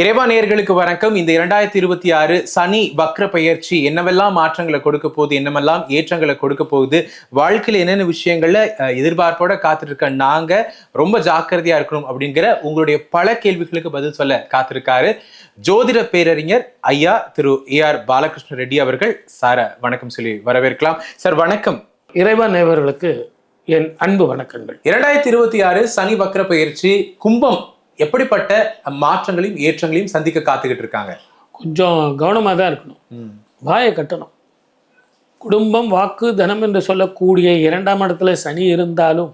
இறைவா நேயர்களுக்கு வணக்கம். இந்த 2026 சனி வக்ர பெயர்ச்சி என்னவெல்லாம் மாற்றங்களை கொடுக்க போகுது, என்னமெல்லாம் ஏற்றங்களை கொடுக்க போகுது, வாழ்க்கையில என்னென்ன விஷயங்கள்ல எதிர்பார்ப்போட காத்திருக்க நாங்க ரொம்ப ஜாக்கிரதையா இருக்கணும் அப்படிங்கிற உங்களுடைய பல கேள்விகளுக்கு பதில் சொல்ல காத்திருக்காரு ஜோதிட பேரறிஞர் ஐயா திரு AR பாலகிருஷ்ண ரெட்டி அவர்கள். சார வணக்கம் சொல்லி வரவேற்கலாம். சார் வணக்கம். இறைவா நேயர்களுக்கு என் அன்பு வணக்கங்கள். 2026 சனி வக்ர பெயர்ச்சி கும்பம் எப்படிப்பட்ட மாற்றங்களையும் ஏற்றங்களையும் சந்திக்க காத்துக்கிட்டு இருக்காங்க? கொஞ்சம் கவனமாக தான் இருக்கணும். வாயை கட்டணும். குடும்பம், வாக்கு, தனம் என்று சொல்லக்கூடிய 2ஆம் இடத்துல சனி இருந்தாலும்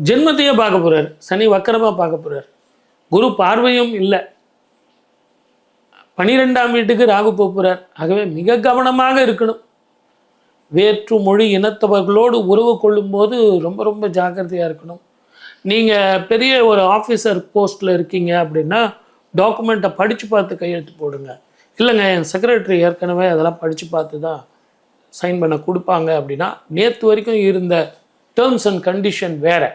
ஜென்மத்தையே பார்க்க போறார். சனி வக்கரமாக பார்க்க போறார். குரு பார்வையும் இல்லை. 12ஆம் வீட்டுக்கு ராகு போகிறார். ஆகவே மிக கவனமாக இருக்கணும். வேற்று மொழி இனத்தவர்களோடு உறவு கொள்ளும்போது ரொம்ப ரொம்ப ஜாக்கிரதையாக இருக்கணும். நீங்கள் பெரிய ஒரு ஆஃபீஸர் போஸ்ட்டில் இருக்கீங்க அப்படின்னா டாக்குமெண்ட்டை படித்து பார்த்து கையெழுத்து போடுங்க. இல்லைங்க என் செக்ரட்டரி ஏற்கனவே அதெல்லாம் படித்து பார்த்து தான் சைன் பண்ண கொடுப்பாங்க அப்படின்னா, நேற்று வரைக்கும் இருந்த டேர்ம்ஸ் அண்ட் கண்டிஷன் வேறு,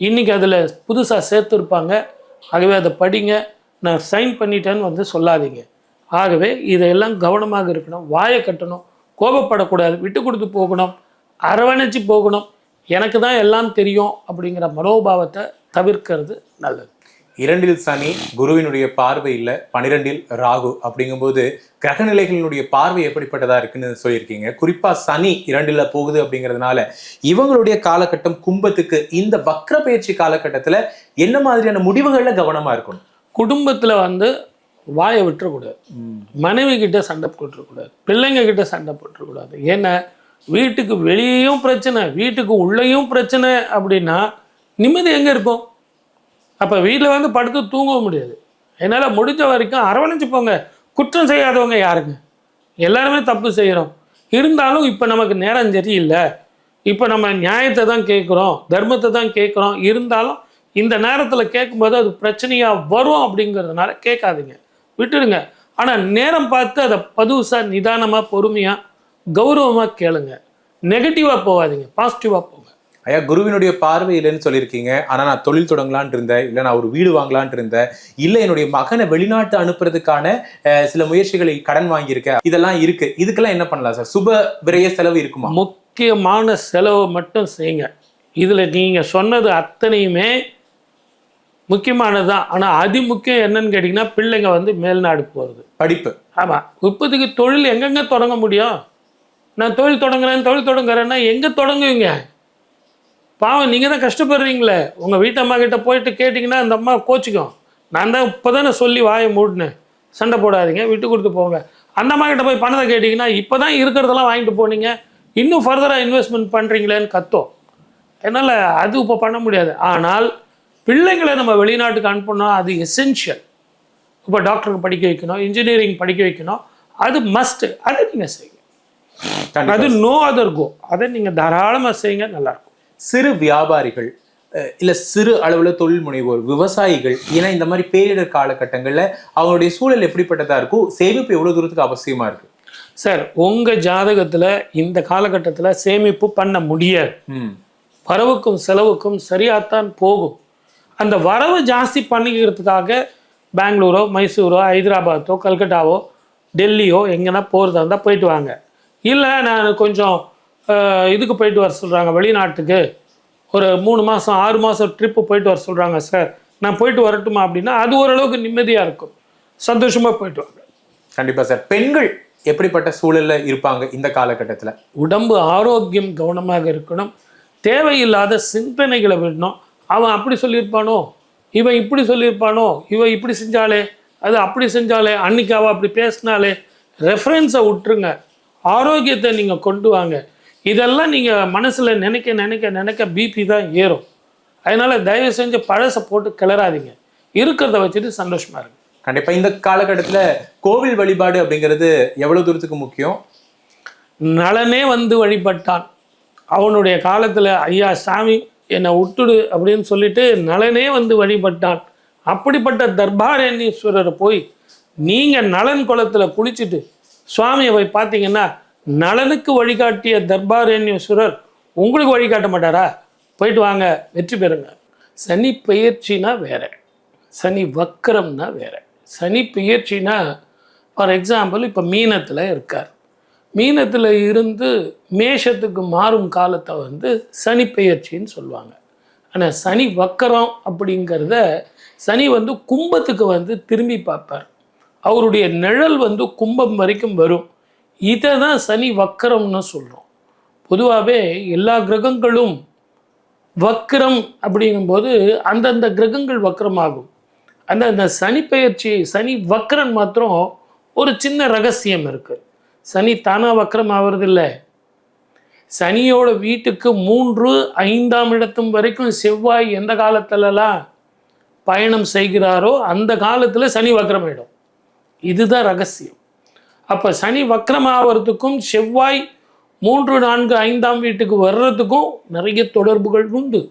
இன்றைக்கி அதில் புதுசாக சேர்த்துருப்பாங்க. ஆகவே அதை படிங்க. நான் சைன் பண்ணிட்டேன்னு வந்து சொல்லாதீங்க. ஆகவே இதையெல்லாம் கவனமாக இருக்கணும். வாயை கட்டணும். கோபப்படக்கூடாது. விட்டு கொடுத்து போகணும். அரவணைச்சு போகணும். எனக்கு தான் எல்லாம் தெரியும் அப்படிங்கிற மனோபாவத்தை தவிர்க்கிறது நல்லது. 2இல் சனி, குருவினுடைய பார்வை இல்லை, 12இல் ராகு அப்படிங்கும்போது கிரகநிலைகளினுடைய பார்வை எப்படிப்பட்டதா இருக்குன்னு சொல்லியிருக்கீங்க. குறிப்பா சனி 2இல் போகுது அப்படிங்கிறதுனால இவங்களுடைய காலகட்டம் கும்பத்துக்கு இந்த வக்ர பயிற்சி காலகட்டத்துல என்ன மாதிரியான முடிவுகள்ல கவனமா இருக்கணும்? குடும்பத்துல வந்து வாயை விட்டுறக்கூடாது. மனைவி கிட்ட சண்டை போட்டுறக்கூடாது. பிள்ளைங்க கிட்ட சண்டை போட்டுறக்கூடாது. ஏன்னா வீட்டுக்கு வெளியேயும் பிரச்சனை, வீட்டுக்கு உள்ளேயும் பிரச்சனை அப்படின்னா நிம்மதி எங்கே இருக்கும்? அப்போ வீட்டில் வந்து படுத்து தூங்கவும் முடியாது. என்னால் முடிஞ்ச வரைக்கும் அரவணைச்சு போங்க. குற்றம் செய்யாதவங்க யாருங்க? எல்லாருமே தப்பு செய்கிறோம். இருந்தாலும் இப்போ நமக்கு நேரம் சரியில்லை. இப்போ நம்ம நியாயத்தை தான் கேட்குறோம், தர்மத்தை தான் கேட்குறோம். இருந்தாலும் இந்த நேரத்தில் கேட்கும்போது அது பிரச்சனையாக வரும் அப்படிங்கிறதுனால கேட்காதீங்க, விட்டுடுங்க. ஆனால் நேரம் பார்த்து அதை பதுசாக நிதானமாக பொறுமையாக கௌரவமாக கேளுங்க. நெகட்டிவாக போகாதீங்க, பாசிட்டிவாக போங்க. ஐயா, குருவினுடைய பார்வை இல்லைன்னு சொல்லியிருக்கீங்க. ஆனால் நான் தொழில் தொடங்கலான் இருந்தேன், இல்லை நான் ஒரு வீடு வாங்கலான் இருந்தேன், இல்லை என்னுடைய மகனை வெளிநாட்டு அனுப்புறதுக்கான சில முயற்சிகளை கடன் வாங்கியிருக்கேன், இதெல்லாம் இருக்கு. இதுக்கெல்லாம் என்ன பண்ணலாம் சார்? சுப விரய செலவு இருக்குமா? முக்கியமான செலவு மட்டும் செய்யுங்க. இதில் நீங்கள் சொன்னது அத்தனையுமே முக்கியமானது தான். ஆனால் அதிமுக்கியம் என்னன்னு கேட்டிங்கன்னா, பிள்ளைங்க வந்து மேல்நாடு போகிறது, படிப்பு. ஆமாம், இப்போதைக்கு தொழில் எங்கெங்கே தொடங்க முடியும்? நான் தொழில் தொடங்குறேன்னா எங்கே தொடங்குவீங்க? பாவம், நீங்கள் தான் கஷ்டப்படுறீங்களே. உங்கள் வீட்டம்மா கிட்ட போயிட்டு கேட்டிங்கன்னா அந்த அம்மா கோச்சிக்கும். நான் தான் இப்போ தானே சொல்லி வாயை மூடினேன். சண்டை போடாதீங்க, விட்டு கொடுத்து போங்க. அந்த அம்மா கிட்ட போய் பணத்தை கேட்டிங்கன்னா இப்போ தான் இருக்கிறதெல்லாம் வாங்கிட்டு போனீங்க, இன்னும் ஃபர்தராக இன்வெஸ்ட்மெண்ட் பண்ணுறீங்களேன்னு கத்தோம். என்னால் அது இப்போ பண்ண முடியாது. ஆனால் பிள்ளைங்களை நம்ம வெளிநாட்டுக்கு அனுப்பணும், அது எசென்ஷியல். இப்போ டாக்டருக்கு படிக்க வைக்கணும், இன்ஜினியரிங் படிக்க வைக்கணும், அது மஸ்ட்டு. அதை நீங்கள் செய்யுங்க. அது நோ அதர் கோ. அதை நீங்கள் தாராளமாக செய்யுங்க, நல்லாயிருக்கும். சிறு வியாபாரிகள், இல்லை சிறு அளவில் தொழில் முனைவோர், விவசாயிகள், ஏன்னா இந்த மாதிரி பேரிடர் காலகட்டங்களில் அவங்களுடைய சூழல் எப்படிப்பட்டதாக இருக்கும்? சேமிப்பு எவ்வளோ தூரத்துக்கு அவசியமாக இருக்குது சார்? உங்கள் ஜாதகத்தில் இந்த காலகட்டத்தில் சேமிப்பு பண்ண முடியாது. வரவுக்கும் செலவுக்கும் சரியாகத்தான் போகும். அந்த வரவு ஜாஸ்தி பண்ணிக்கிறதுக்காக பெங்களூரோ, மைசூரோ, ஹைதராபாத்தோ, கல்கட்டாவோ, டெல்லியோ எங்கன்னா போகிறதா இருந்தால் போயிட்டு வாங்க. இல்லை நான் கொஞ்சம் இதுக்கு போயிட்டு வர சொல்கிறாங்க, வெளிநாட்டுக்கு ஒரு 3 மாதம் 6 மாதம் ட்ரிப்பு போயிட்டு வர சொல்கிறாங்க சார், நான் போயிட்டு வரட்டுமா அப்படின்னா அது ஓரளவுக்கு நிம்மதியாக இருக்கும். சந்தோஷமாக போயிட்டு வாங்க. கண்டிப்பாக சார். பெண்கள் எப்படிப்பட்ட சூழலில் இருப்பாங்க இந்த காலகட்டத்தில்? உடம்பு ஆரோக்கியம் கவனமாக இருக்கணும். தேவையில்லாத சிந்தனைகளை விடணும். அவன் அப்படி சொல்லியிருப்பானோ, இவன் இப்படி சொல்லியிருப்பானோ, இவன் இப்படி செஞ்சாலே, அது அப்படி செஞ்சாலே, அன்னைக்கு அவள் அப்படி பேசினாலே, ரெஃபரன்ஸை விட்டுருங்க. ஆரோக்கியத்தை நீங்கள் கொண்டு வாங்க. இதெல்லாம் நீங்கள் மனசில் நினைக்க நினைக்க நினைக்க பிபி தான் ஏறும். அதனால் தயவு செஞ்சு பழசை போட்டு கிளறாதீங்க. இருக்கிறத வச்சுட்டு சந்தோஷமாக இருக்கு. கண்டிப்பாக இந்த காலகட்டத்தில் கோவில் வழிபாடு அப்படிங்கிறது எவ்வளோ தூரத்துக்கு முக்கியம்? நலனே வந்து வழிபட்டான். அவனுடைய காலத்தில் ஐயா சாமி என்னை விட்டுடு அப்படின்னு சொல்லிட்டு நலனே வந்து வழிபட்டான். அப்படிப்பட்ட தர்பாரண்யேஸ்வரரை போய் நீங்கள் நலன் குளத்தில் குளிச்சுட்டு சுவாமியை போய் பார்த்தீங்கன்னா, நலனுக்கு வழிகாட்டிய தர்பாரண்யேஸ்வரர் உங்களுக்கு வழிகாட்ட மாட்டாரா? போயிட்டு வாங்க, வெற்றி பெறுங்க. சனி பெயர்ச்சினா வேற, சனி வக்கரம்னா வேற. சனி பெயர்ச்சினா ஃபார் எக்ஸாம்பிள் இப்போ மீனத்தில் இருக்கார், மீனத்தில் இருந்து மேஷத்துக்கு மாறும் காலத்தை வந்து சனி பெயர்ச்சின்னு சொல்லுவாங்க. ஆனால் சனி வக்கரம் அப்படிங்கிறத சனி வந்து கும்பத்துக்கு வந்து திரும்பி பார்ப்பார், அவருடைய நிழல் வந்து கும்பம் வரைக்கும் வரும். இதை தான் சனி வக்கரம்னு சொல்கிறோம். பொதுவாகவே எல்லா கிரகங்களும் வக்கரம் அப்படிங்கும்போது அந்தந்த கிரகங்கள் வக்கரமாகும். அந்த சனி பெயர்ச்சி சனி வக்கரன் மாத்திரம் ஒரு சின்ன ரகசியம் இருக்குது. சனி தானாக வக்கரம் ஆகிறது இல்லை. சனியோட வீட்டுக்கு 3, 5ஆம் இடத்தும் வரைக்கும் செவ்வாய் எந்த காலத்துலலாம் பயணம் செய்கிறாரோ அந்த காலத்தில் சனி வக்கரமாயிடும். இதுதான் ரகசியம். அப்போ சனி வக்கரம் ஆகிறதுக்கும் செவ்வாய் 3, 4, 5ஆம் வீட்டுக்கு வர்றதுக்கும் நிறைய தொடர்புகள் உண்டு.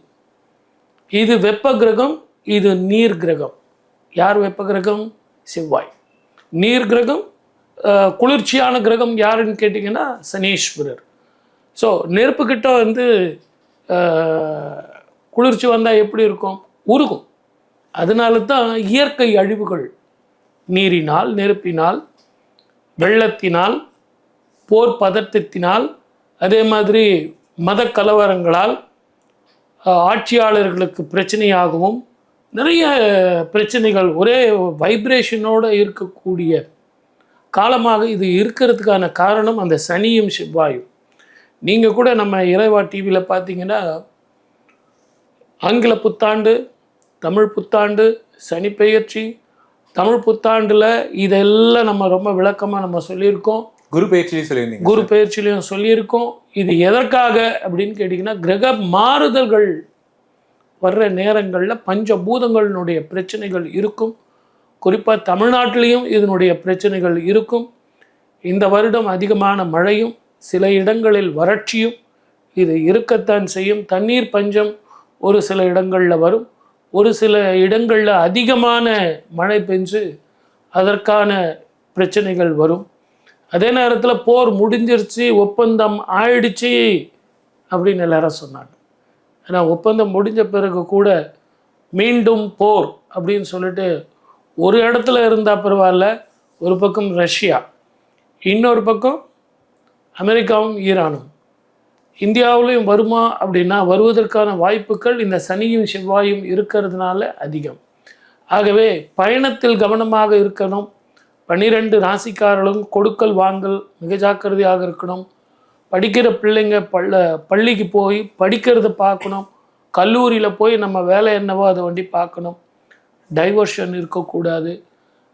இது வெப்ப கிரகம், இது நீர் கிரகம். யார் வெப்ப கிரகம்? செவ்வாய். நீர் கிரகம், குளிர்ச்சியான கிரகம் யாருன்னு கேட்டிங்கன்னா சனீஸ்வரர். ஸோ நெருப்புக்கிட்ட வந்து குளிர்ச்சி வந்தால் எப்படி இருக்கும்? உருகும். அதனால தான் இயற்கை அழிவுகள் நீரினால், நெருப்பினால், வெள்ளத்தினால், போர் பதட்டத்தினால், அதே மாதிரி மத கலவரங்களால், ஆட்சியாளர்களுக்கு பிரச்சனையாகவும் நிறைய பிரச்சனைகள் ஒரே வைப்ரேஷனோடு இருக்கக்கூடிய காலமாக இது இருக்கிறதுக்கான காரணம் அந்த சனியும் செவ்வாயும். நீங்கள் கூட நம்ம இறைவா டிவியில் பார்த்தீங்கன்னா ஆங்கில புத்தாண்டு, தமிழ் புத்தாண்டு, சனி பெயர்ச்சி, தமிழ் புத்தாண்டில் இதெல்லாம் நம்ம ரொம்ப விளக்கமாக நம்ம சொல்லியிருக்கோம். குரு பயிற்சியிலையும் சொல்லியிருந்தீங்க. குரு பயிற்சியிலையும் சொல்லியிருக்கோம். இது எதற்காக அப்படின்னு கேட்டிங்கன்னா கிரக மாறுதல்கள் வர்ற நேரங்களில் பஞ்சபூதங்களினுடைய பிரச்சனைகள் இருக்கும். குறிப்பாக தமிழ்நாட்டிலையும் இதனுடைய பிரச்சனைகள் இருக்கும். இந்த வருடம் அதிகமான மழையும் சில இடங்களில் வறட்சியும் இது இருக்கத்தான் செய்யும். தண்ணீர் பஞ்சம் ஒரு சில இடங்களில் வரும். ஒரு சில இடங்களில் அதிகமான மழை பெஞ்சு அதற்கான பிரச்சனைகள் வரும். அதே நேரத்தில் போர் முடிஞ்சிருச்சு, ஒப்பந்தம் ஆயிடுச்சு அப்படின்னு எல்லாரும் சொன்னாங்க. ஆனால் ஒப்பந்தம் முடிஞ்ச பிறகு கூட மீண்டும் போர் அப்படின்னு சொல்லிட்டு ஒரு இடத்துல இருந்தால் பரவாயில்ல, ஒரு பக்கம் ரஷ்யா, இன்னொரு பக்கம் அமெரிக்காவும் ஈரானும், இந்தியாவிலையும் வருமா அப்படின்னா வருவதற்கான வாய்ப்புகள் இந்த சனியும் செவ்வாயும் இருக்கிறதுனால அதிகம். ஆகவே பயணத்தில் கவனமாக இருக்கணும். 12 ராசிக்காரர்களும் கொடுக்கல் வாங்கல் மிக ஜாக்கிரதையாக இருக்கணும். படிக்கிற பிள்ளைங்க பள்ளிக்கு போய் படிக்கிறத பார்க்கணும். கல்லூரியில் போய் நம்ம வேலை என்னவோ அதை வண்டி பார்க்கணும். டைவர்ஷன் இருக்கக்கூடாது.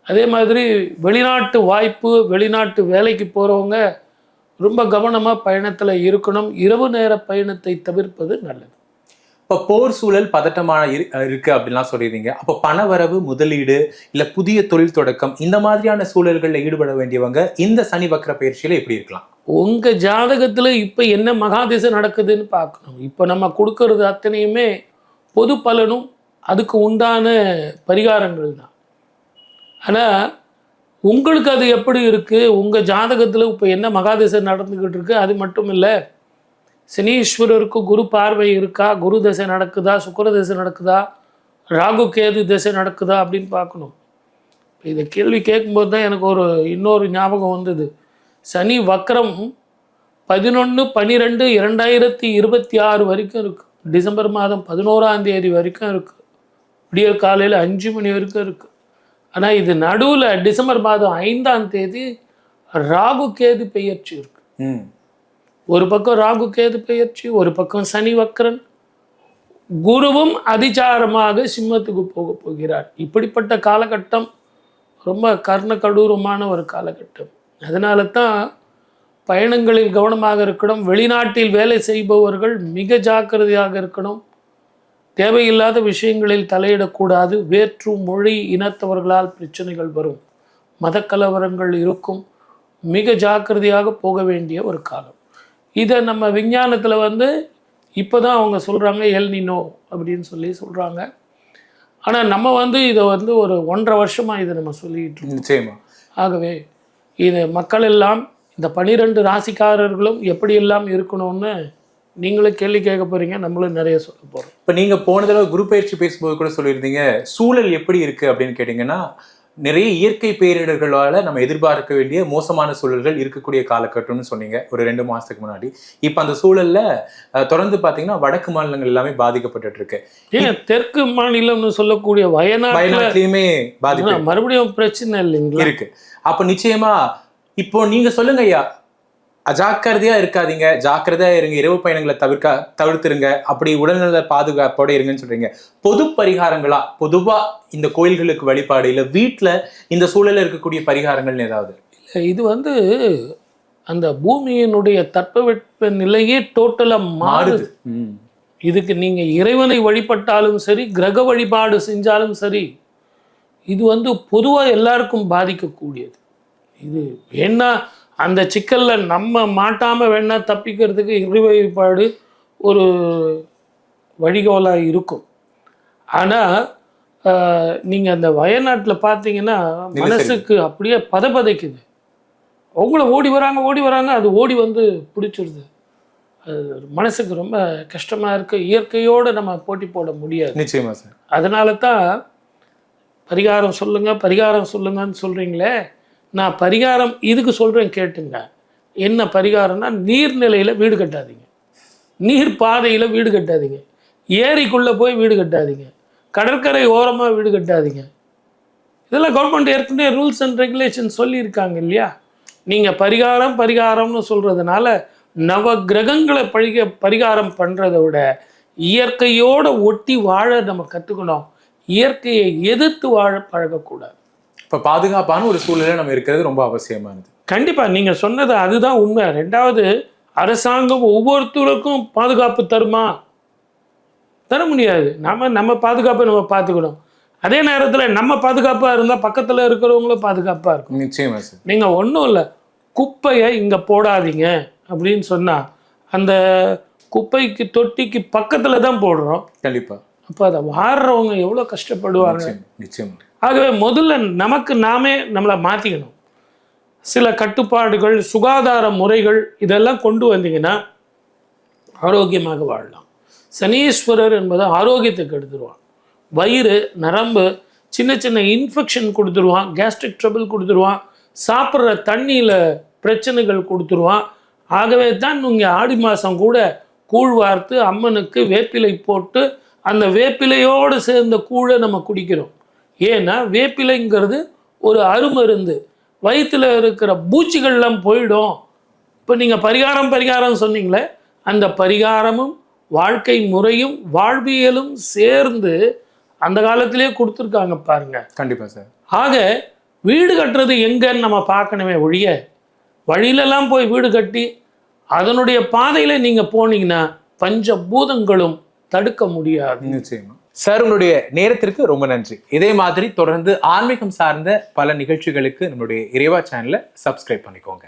அதே மாதிரி வெளிநாட்டு வாய்ப்பு, வெளிநாட்டு வேலைக்கு போகிறவங்க ரொம்ப கவனமாக பயணத்தில் இருக்கணும். இரவு நேர பயணத்தை தவிர்ப்பது நல்லது. இப்போ போர் சூழல் பதட்டமான இருக்கு அப்படின்லாம் சொல்லிடுறீங்க. அப்போ பணவரவு, முதலீடு, இல்லை புதிய தொழில் தொடக்கம், இந்த மாதிரியான சூழல்களில் ஈடுபட வேண்டியவங்க இந்த சனி வக்ர பயிற்சியில் எப்படி இருக்கலாம்? உங்கள் ஜாதகத்தில் இப்போ என்ன மகாதிசை நடக்குதுன்னு பார்க்கணும். இப்போ நம்ம கொடுக்கறது அத்தனையுமே பொது பலனும் அதுக்கு உண்டான பரிகாரங்கள் தான். ஆனால் உங்களுக்கு அது எப்படி இருக்குது, உங்கள் ஜாதகத்தில் இப்போ என்ன மகாதிசை நடந்துக்கிட்டு இருக்குது, அது மட்டும் இல்லை சனீஸ்வரருக்கு குரு பார்வை இருக்கா, குரு தசை நடக்குதா, சுக்கிர தசை நடக்குதா, ராகு கேது தசை நடக்குதா அப்படின்னு பார்க்கணும். இதை கேள்வி கேட்கும்போது தான் எனக்கு இன்னொரு ஞாபகம் வந்தது. சனி வக்ரம் 11/12/2026 வரைக்கும் இருக்குது. டிசம்பர் மாதம் 11ஆம் தேதி வரைக்கும் இருக்குது. விடிய காலையில் 5 மணி வரைக்கும் இருக்குது. ஆனால் இது நடுவில் டிசம்பர் மாதம் 5ஆம் தேதி ராகு கேது பெயர்ச்சி இருக்குது. ஒரு பக்கம் ராகு கேது பெயர்ச்சி, ஒரு பக்கம் சனி வக்ரன், குருவும் அதிசாரமாக சிம்மத்துக்கு போக போகிறார். இப்படிப்பட்ட காலகட்டம் ரொம்ப கர்ண கடூரமான ஒரு காலகட்டம். அதனால தான் பயணங்களில் கவனமாக இருக்கணும். வெளிநாட்டில் வேலை செய்பவர்கள் மிக ஜாக்கிரதையாக இருக்கணும். தேவையில்லாத விஷயங்களில் தலையிடக்கூடாது. வேற்று மொழி இனத்தவர்களால் பிரச்சனைகள் வரும், மத கலவரங்கள் இருக்கும். மிக ஜாக்கிரதையாக போக வேண்டிய ஒரு காலம். இதை நம்ம விஞ்ஞானத்தில் இப்போ தான் அவங்க சொல்கிறாங்க எல் நினோ அப்படின்னு சொல்கிறாங்க. ஆனால் நம்ம இதை ஒரு 1.5 வருஷமாக இதை நம்ம சொல்லிக்கிட்டு இருக்கோம். நிச்சயமா. ஆகவே இது மக்கள் எல்லாம் இந்த 12 ராசிக்காரர்களும் எப்படியெல்லாம் இருக்கணும்னு நீங்களும் கேள்வி கேட்க போகிறீங்க, நம்மளும் நிறைய சொல்ல போகிறோம். இப்போ நீங்கள் போன தடவை குரு பயிற்சி பேசும்போது கூட சொல்லியிருந்தீங்க, சூழல் எப்படி இருக்குது அப்படின்னு கேட்டிங்கன்னா நிறைய இயற்கை பேரிடர்களால நம்ம எதிர்பார்க்க வேண்டிய மோசமான சூழல்கள் இருக்கக்கூடிய காலகட்டம்னு சொன்னீங்க ஒரு 2 மாசத்துக்கு முன்னாடி. இப்ப அந்த சூழல்ல தொடர்ந்து பாத்தீங்கன்னா வடக்கு மாநிலங்கள் எல்லாமே பாதிக்கப்பட்டு இருக்கு. ஏன் தெற்கு மாநிலம்னு சொல்லக்கூடிய வயநாட்டிலயுமே பாதிப்பு மறுபடியும் பிரச்சனை இல்லைங்களா இருக்கு. அப்ப நிச்சயமா இப்போ நீங்க சொல்லுங்க ஐயா, அஜாக்கிரதையா இருக்காதீங்க, ஜாக்கிரதையா இருங்க, இரவு பயணங்களை தவிர்த்துருங்க, அப்படி உடல்நல பாதுகாப்போட இருங்கன்னு சொல்றீங்க. பொது பரிகாரங்களா, பொதுவா இந்த கோயில்களுக்கு வழிபாடு இல்ல வீட்டுல இந்த சூழல்ல இருக்கக்கூடிய பரிகாரங்கள் ஏதாவது? இது அந்த பூமியினுடைய தட்பவெட்ப நிலையே டோட்டலா மாறுது. இதுக்கு நீங்க இறைவனை வழிபட்டாலும் சரி, கிரக வழிபாடு செஞ்சாலும் சரி, இது பொதுவா எல்லாருக்கும் பாதிக்கக்கூடியது. இது ஏன்னா அந்த சிக்கல்ல நம்ம மாட்டாம வேணா தப்பிக்கிறதுக்கு இறை வழிபாடு ஒரு வழிகோலா இருக்கும். ஆனா நீங்க அந்த வயநாட்டில் பார்த்தீங்கன்னா மனசுக்கு அப்படியே பதைக்குது. அவங்கள ஓடி வராங்க, அது ஓடி பிடிச்சிருது. அது மனசுக்கு ரொம்ப கஷ்டமா இருக்கு. இயற்கையோடு நம்ம போட்டி போட முடியாது. நிச்சயமா சார். அதனால தான் பரிகாரம் சொல்லுங்கன்னு சொல்றீங்களே, நான் பரிகாரம் இதுக்கு சொல்கிறேன் கேட்டுங்க. என்ன பரிகாரம்னா, நீர்நிலையில் வீடு கட்டாதீங்க, நீர் பாதையில் வீடு கட்டாதீங்க, ஏரிக்குள்ளே போய் வீடு கட்டாதீங்க, கடற்கரை ஓரமாக வீடு கட்டாதீங்க. இதெல்லாம் கவர்மெண்ட் ஏற்கனவே ரூல்ஸ் அண்ட் ரெகுலேஷன் சொல்லியிருக்காங்க இல்லையா? நீங்கள் பரிகாரம்னு சொல்கிறதுனால நவ கிரகங்களை பரிகாரம் பண்ணுறதை விட இயற்கையோடு ஒட்டி வாழ நம்ம கற்றுக்கணும். இயற்கையை எதிர்த்து வாழ பழகக்கூடாது. இப்போ பாதுகாப்பான ஒரு சூழ்நிலை நம்ம இருக்கிறது ரொம்ப அவசியமானது. கண்டிப்பாக நீங்கள் சொன்னது அதுதான் உண்மை. ரெண்டாவது, அரசாங்கம் ஒவ்வொருத்தருக்கும் பாதுகாப்பு தர முடியாது. நம்ம பாதுகாப்பை நம்ம பார்த்துக்கணும். அதே நேரத்தில் நம்ம பாதுகாப்பாக இருந்தால் பக்கத்தில் இருக்கிறவங்களும் பாதுகாப்பாக இருக்கும். நிச்சயமா சார். நீங்கள் ஒன்றும் இல்லை, குப்பையை இங்கே போடாதீங்க அப்படின்னு சொன்னால் அந்த குப்பைக்கு தொட்டிக்கு பக்கத்தில் தான் போடுறோம். கண்டிப்பாக. அப்போ அதை வாடுறவங்க எவ்வளோ கஷ்டப்படுவாங்க. நிச்சயம். ஆகவே முதல்ல நாமே நம்மளை மாற்றிக்கணும். சில கட்டுப்பாடுகள், சுகாதார முறைகள் இதெல்லாம் கொண்டு வந்தீங்கன்னா ஆரோக்கியமாக வாழலாம். சனீஸ்வரர் என்பது ஆரோக்கியத்தை கெடுத்துருவான். வயிறு, நரம்பு, சின்ன இன்ஃபெக்ஷன் கொடுத்துருவான், கேஸ்ட்ரிக் ட்ரபிள் கொடுத்துருவான், சாப்பிட்ற தண்ணியில் பிரச்சனைகள் கொடுத்துருவான். ஆகவே தான் நீங்கள் ஆடி மாதம் கூட கூழ் வார்த்து அம்மனுக்கு வேப்பிலை போட்டு அந்த வேப்பிலையோடு சேர்ந்த கூழை நம்ம குடிக்கிறோம். ஏன்னா வேப்பிலைங்கிறது ஒரு அருமருந்து. வயிற்றில் இருக்கிற பூச்சிகள்லாம் போயிடும். இப்போ நீங்கள் பரிகாரம் சொன்னீங்களே, அந்த பரிகாரமும் வாழ்க்கை முறையும் வாழ்வியலும் சேர்ந்து அந்த காலத்திலே கொடுத்துருக்காங்க பாருங்க. கண்டிப்பாக சார். ஆக வீடு கட்டுறது எங்கன்னு நம்ம பார்க்கணுமே ஒழிய, வழியிலெல்லாம் போய் வீடு கட்டி அதனுடைய பாதையில் நீங்கள் போனீங்கன்னா பஞ்சபூதங்களும் தடுக்க முடியாது. நிச்சயமா சார். உங்களுடைய நேரத்திற்கு ரொம்ப நன்றி. இதே மாதிரி தொடர்ந்து ஆன்மீகம் சார்ந்த பல நிகழ்ச்சிகளுக்கு நம்மளுடைய இறைவா சேனலை சப்ஸ்கிரைப் பண்ணிக்கோங்க.